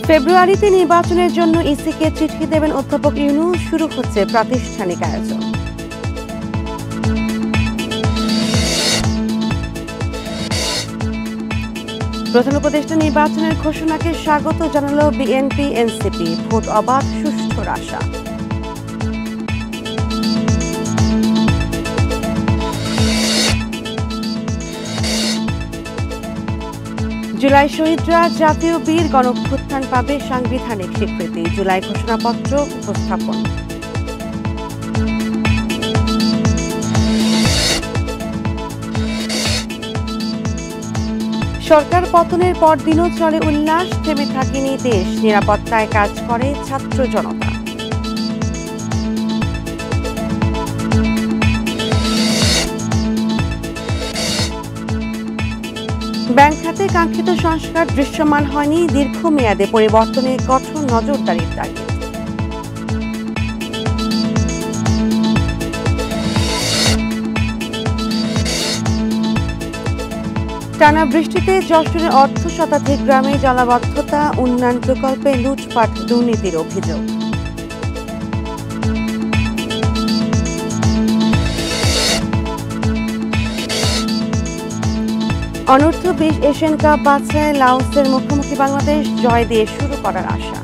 ফেব্রুয়ারিতে নির্বাচনের জন্য ইসিকে চিঠি দেবেন অধ্যাপক ইউনূস, শুরু হচ্ছে প্রাতিষ্ঠানিক আয়োজন। প্রধান উপদেষ্টা নির্বাচনের ঘোষণাকে স্বাগত জানাল বিএনপি এনসিপি, ভোট অবাধ সুষ্ঠুর আশা। জুলাই শহীদরা জাতীয় বীর গণঅভ্যুত্থান পাবে সাংবিধানিক স্বীকৃতি, জুলাই ঘোষণাপত্র উপস্থাপন। সরকার পতনের পরদিনও চলে উল্লাস, থেমে থাকেনি দেশ, নিরাপত্তায় কাজ করে ছাত্র জনতা। ব্যাংক খাতে কাঙ্ক্ষিত সংস্কার দৃশ্যমান হয়নি, দীর্ঘমেয়াদে পরিবর্তনে কঠোর নজরদারির তাগিদ। টানা বৃষ্টিতে যশোরের অর্ধশতাধিক গ্রামে জলাবদ্ধতা, উন্নয়ন প্রকল্পে লুটপাট দুর্নীতির অভিযোগ। অনূর্ধ্ব 20 এশিয়ান কাপ বাছাইয়ে লাওসের মুখোমুখি বাংলাদেশ, জয় দিয়ে শুরু করার আশা।